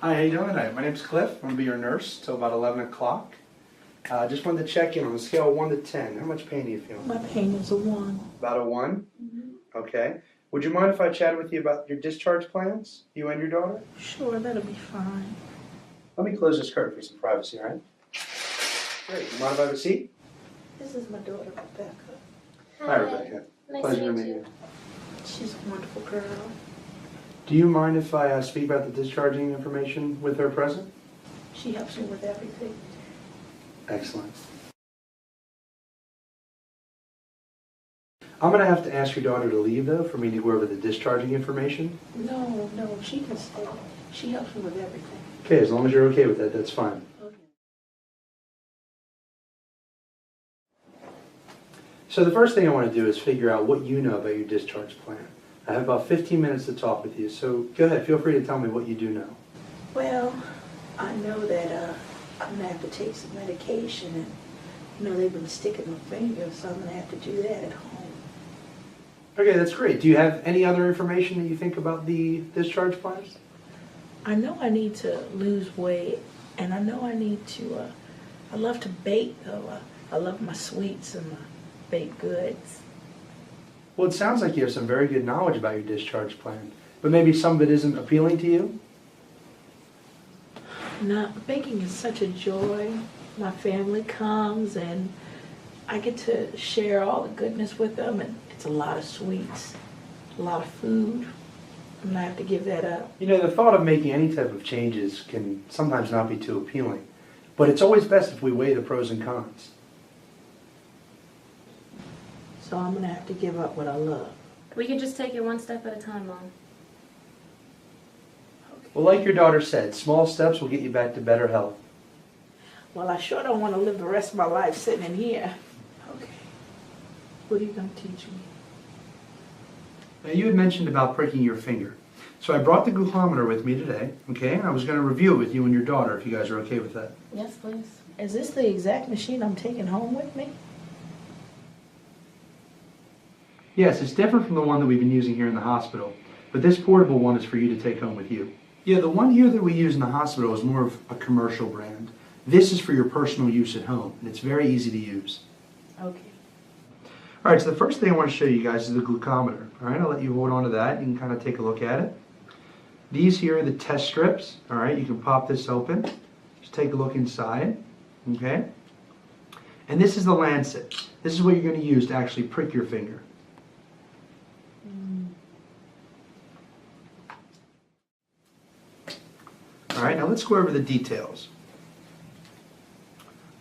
Hi, how you doing tonight? My name's Cliff. I'm going to be your nurse till about 11 o'clock. Just wanted to check in on a scale of 1 to 10. How much pain are you feeling? My pain is a 1. About a 1? Okay. Would you mind if I chatted with you about your discharge plans, you and your daughter? Sure, that'll be fine. Let me close this curtain for some privacy, all right? Great. You mind if I have a seat? This is my daughter, Rebecca. Hi, Rebecca. Nice Pleasure to to meet meet you. She's a wonderful girl. Do you mind if I speak about the discharging information with her present? She helps me with everything. Excellent. I'm going to have to ask your daughter to leave, though, for me to go over the discharging information. No, she can stay. She helps me with everything. Okay, as long as you're okay with that, that's fine. Okay. So the first thing I want to do is figure out what you know about your discharge plan. I have about 15 minutes to talk with you, so go ahead, feel free to tell me what you do know. Well, I know that I'm going to have to take some medication, and they've been sticking my finger, so I'm going to have to do that at home. Okay, that's great. Do you have any other information that you think about the discharge plans? I know I need to lose weight, and I know I need to, I love to bake, though. I love my sweets and my baked goods. Well, it sounds like you have some very good knowledge about your discharge plan, but maybe some of it isn't appealing to you? Now, baking is such a joy. My family comes, and I get to share all the goodness with them, and it's a lot of sweets, a lot of food. I'm gonna have to give that up. You know, the thought of making any type of changes can sometimes not be too appealing, but it's always best if we weigh the pros and cons. So I'm gonna have to give up what I love. We can just take it one step at a time, Mom. Okay. Well, like your daughter said, small steps will get you back to better health. Well, I sure don't want to live the rest of my life sitting in here. Okay. What are you gonna teach me? Now, you had mentioned about pricking your finger. So I brought the glucometer with me today, okay? And I was going to review it with you and your daughter, if you guys are okay with that. Yes, please. Is this the exact machine I'm taking home with me? Yes, it's different from the one that we've been using here in the hospital, but this portable one is for you to take home with you. Yeah, the one here that we use in the hospital is more of a commercial brand. This is for your personal use at home, and it's very easy to use. Okay. All right, so the first thing I want to show you guys is the glucometer. All right, I'll let you hold on to that. You can kind of take a look at it. These here are the test strips. All right, you can pop this open. Just take a look inside, okay? And this is the lancet. This is what you're going to use to actually prick your finger. All right, now let's go over the details.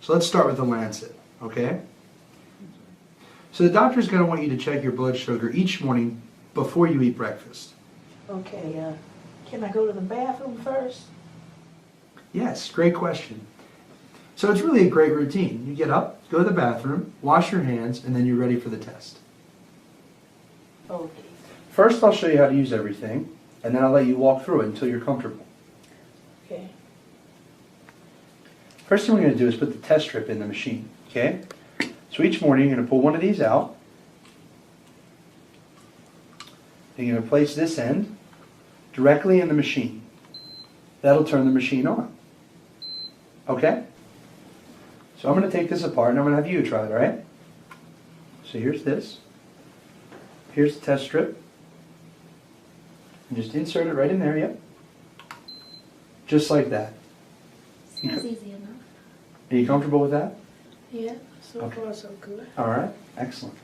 So let's start with the lancet, okay? So the doctor's going to want you to check your blood sugar each morning before you eat breakfast. Okay, can I go to the bathroom first? Yes, great question. So it's really a great routine. You get up, go to the bathroom, wash your hands, and then you're ready for the test. Okay. First, I'll show you how to use everything, and then I'll let you walk through it until you're comfortable. Okay. First thing we're going to do is put the test strip in the machine, okay? So each morning you're going to pull one of these out. And you're going to place this end directly in the machine. That'll turn the machine on. Okay? So I'm going to take this apart and I'm going to have you try it, all right? So here's this. Here's the test strip. And just insert it right in there, yep. Just like that. Seems easy enough. Are you comfortable with that? Yeah, so Okay. far so good. All right, excellent.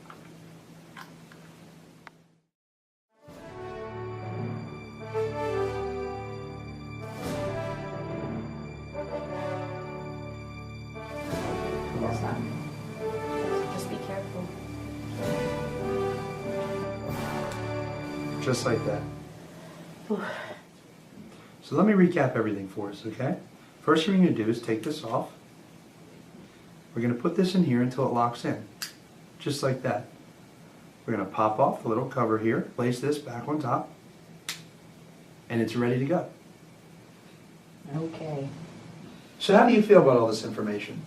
Stop. Just be careful. Just like that. So let me recap everything for us, okay? First thing you're going to do is take this off. We're going to put this in here until it locks in. Just like that. We're going to pop off the little cover here, place this back on top, and it's ready to go. Okay. So how do you feel about all this information?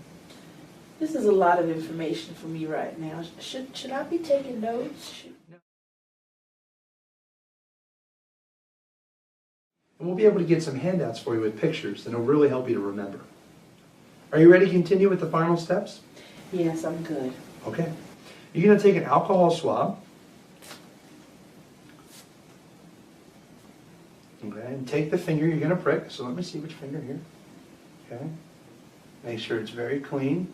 This is a lot of information for me right now. Should I be taking notes? And we'll be able to get some handouts for you with pictures that'll really help you to remember. Are you ready to continue with the final steps? Yes, I'm good. Okay. You're going to take an alcohol swab. Okay, and take the finger you're going to prick. So let me see which finger here. Okay. Make sure it's very clean.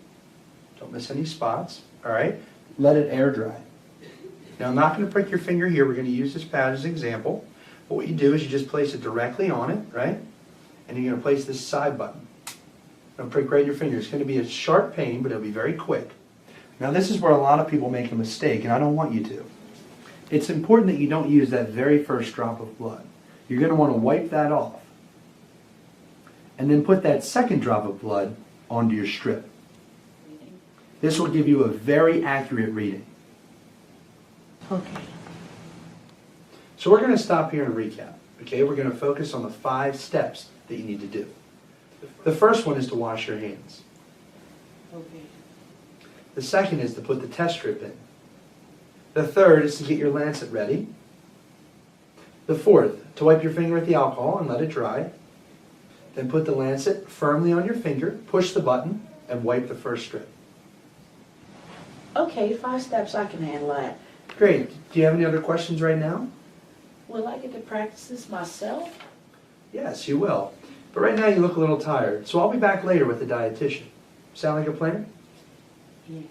Don't miss any spots. All right. Let it air dry. Now I'm not going to prick your finger here. We're going to use this pad as an example. But what you do is you just place it directly on it, right? And you're going to place this side button. Don't prick right your finger. It's going to be a sharp pain, but it'll be very quick. Now this is where a lot of people make a mistake, and I don't want you to. It's important that you don't use that very first drop of blood. You're going to want to wipe that off. And then put that second drop of blood onto your strip. This will give you a very accurate reading. Okay. So we're going to stop here and recap. Okay, we're going to focus on the 5 steps that you need to do. The first one is to wash your hands. Okay. The second is to put the test strip in. The third is to get your lancet ready. The fourth, to wipe your finger with the alcohol and let it dry. Then put the lancet firmly on your finger, push the button, and wipe the first strip. Okay, 5 steps, I can handle that. Great. Do you have any other questions right now? Will I get to practice this myself? Yes, you will. But right now you look a little tired, so I'll be back later with the dietitian. Sound like a plan? Yes.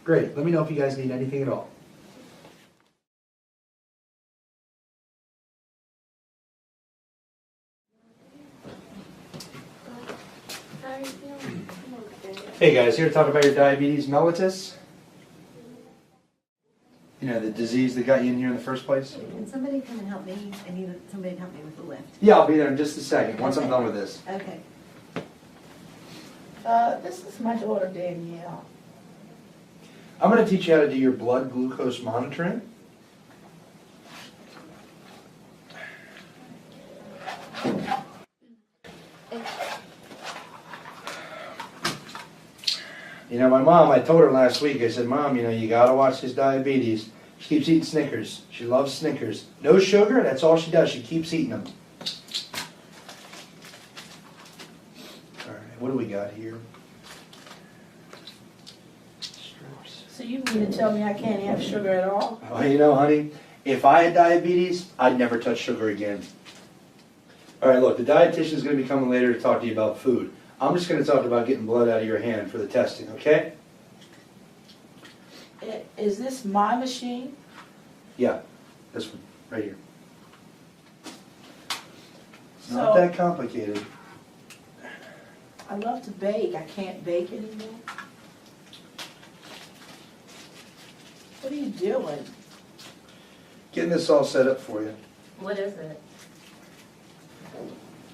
Great. Let me know if you guys need anything at all. How are you feeling? Hey guys, here to talk about your diabetes mellitus. You know, the disease that got you in here in the first place? Can somebody come and help me? I need somebody to help me with the lift. Yeah, I'll be there in just a second, once I'm done with this. Okay. This is my daughter Danielle. I'm going to teach you how to do your blood glucose monitoring. You know, my mom, I told her last week, I said, Mom, you know, you got to watch this diabetes. She keeps eating Snickers. She loves Snickers. No sugar, that's all she does. She keeps eating them. All right, what do we got here? Strips. So you mean to tell me I can't have sugar at all? Well, you know, honey, if I had diabetes, I'd never touch sugar again. All right, look, the dietitian's going to be coming later to talk to you about food. I'm just going to talk about getting blood out of your hand for the testing, okay? Is this my machine? Yeah, this one, right here. It's So- not that complicated. I love to bake. I can't bake anymore. What are you doing? Getting this all set up for you. What is it?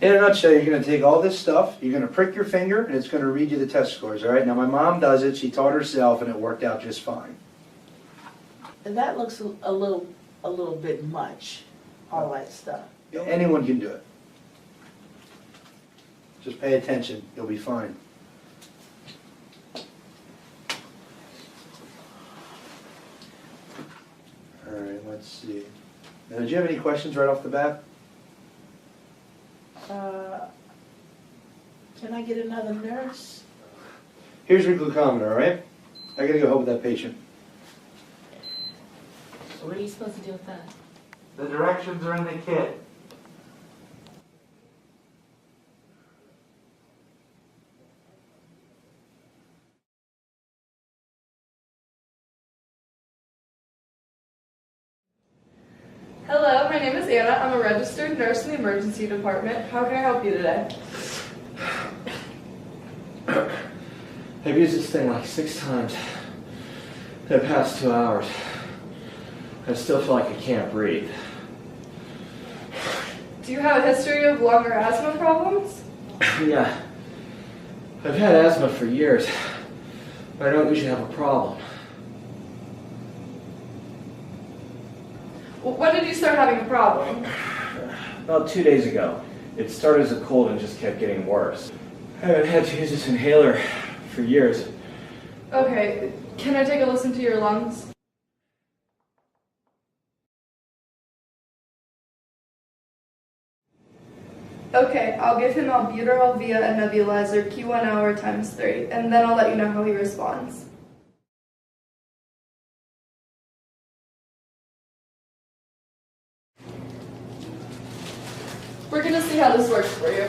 In a nutshell, you're going to take all this stuff, you're going to prick your finger, and it's going to read you the test scores, all right? Now, my mom does it. She taught herself, and it worked out just fine. And that looks a little bit much, all that stuff. Anyone can do it. Just pay attention. You'll be fine. All right, let's see. Now, did you have any questions right off the bat? Can I get another nurse? Here's your glucometer, all right? I got to go help with that patient. What are you supposed to do with that? The directions are in the kit. Hello, my name is Anna. I'm a registered nurse in the emergency department. How can I help you today? I've used this thing like 6 times in the past 2 hours. I still feel like I can't breathe. Do you have a history of lung or asthma problems? Yeah, I've had asthma for years, but I don't usually have a problem. When did you start having a problem? About 2 days ago. It started as a cold and just kept getting worse. I've had to use this inhaler for years. Okay, can I take a listen to your lungs? Okay, I'll give him albuterol via a nebulizer Q1 hour times 3, and then I'll let you know how he responds. We're gonna see how this works for you.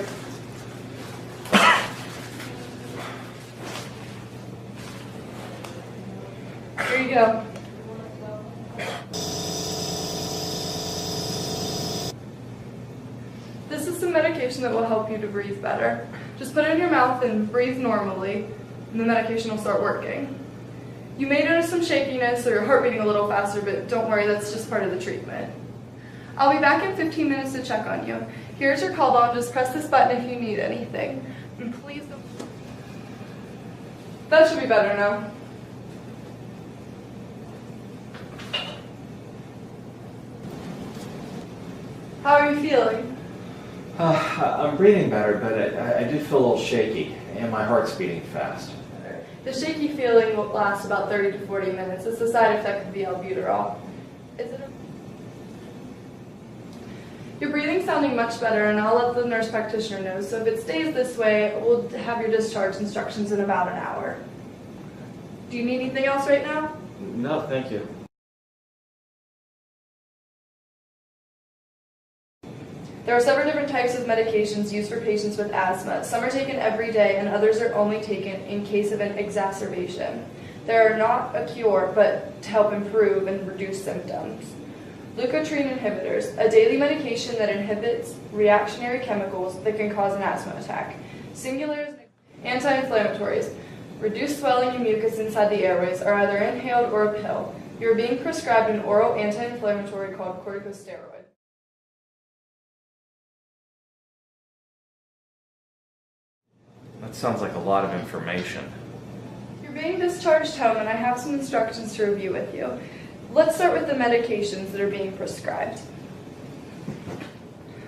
Here you go. This is some medication that will help you to breathe better. Just put it in your mouth and breathe normally, and the medication will start working. You may notice some shakiness or your heart beating a little faster, but don't worry, that's just part of the treatment. I'll be back in 15 minutes to check on you. Here's your call bell. Just press this button if you need anything. And please don't... That should be better now. How are you feeling? I'm breathing better, but I did feel a little shaky, and my heart's beating fast. The shaky feeling will last about 30 to 40 minutes. It's a side effect of the albuterol. Your breathing's sounding much better, and I'll let the nurse practitioner know. So if it stays this way, we'll have your discharge instructions in about an hour. Do you need anything else right now? No, thank you. There are several different types of medications used for patients with asthma. Some are taken every day, and others are only taken in case of an exacerbation. They are not a cure, but to help improve and reduce symptoms. Leukotriene inhibitors, a daily medication that inhibits reactionary chemicals that can cause an asthma attack. Singulars, anti-inflammatories, reduce swelling and mucus inside the airways, are either inhaled or a pill. You are being prescribed an oral anti-inflammatory called corticosteroid. That sounds like a lot of information. You're being discharged home, and I have some instructions to review with you. Let's start with the medications that are being prescribed.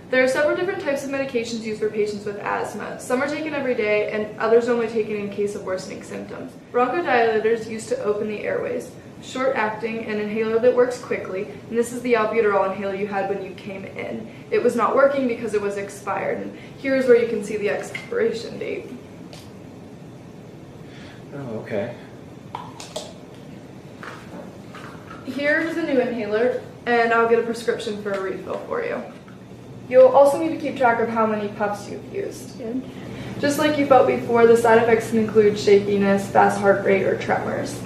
There are several different types of medications used for patients with asthma. Some are taken every day, and others only taken in case of worsening symptoms. Bronchodilators used to open the airways. Short-acting, an inhaler that works quickly, and this is the albuterol inhaler you had when you came in. It was not working because it was expired, and here's where you can see the expiration date. Oh, okay. Here's a new inhaler, and I'll get a prescription for a refill for you. You'll also need to keep track of how many puffs you've used. Just like you felt before, the side effects can include shakiness, fast heart rate, or tremors.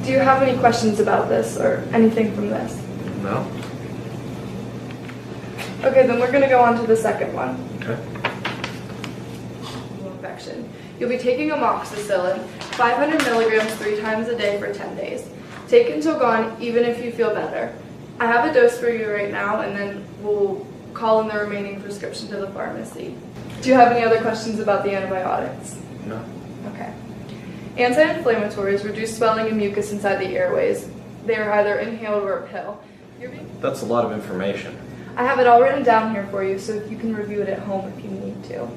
Do you have any questions about this or anything from this? No. Okay, then we're going to go on to the second one. Okay. Infection. You'll be taking amoxicillin, 500 milligrams 3 times a day for 10 days. Take until gone, even if you feel better. I have a dose for you right now, and then we'll call in the remaining prescription to the pharmacy. Do you have any other questions about the antibiotics? No. Okay. Anti-inflammatories reduce swelling and mucus inside the airways. They are either inhaled or a pill. That's a lot of information. I have it all written down here for you, so you can review it at home if you need to.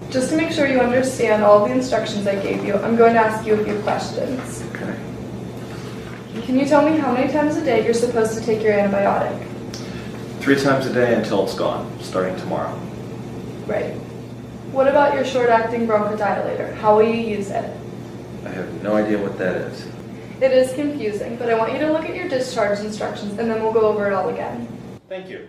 Just to make sure you understand all the instructions I gave you, I'm going to ask you a few questions. Okay. Can you tell me how many times a day you're supposed to take your antibiotic? 3 times a day until it's gone, starting tomorrow. Right. What about your short-acting bronchodilator? How will you use it? I have no idea what that is. It is confusing, but I want you to look at your discharge instructions, and then we'll go over it all again. Thank you.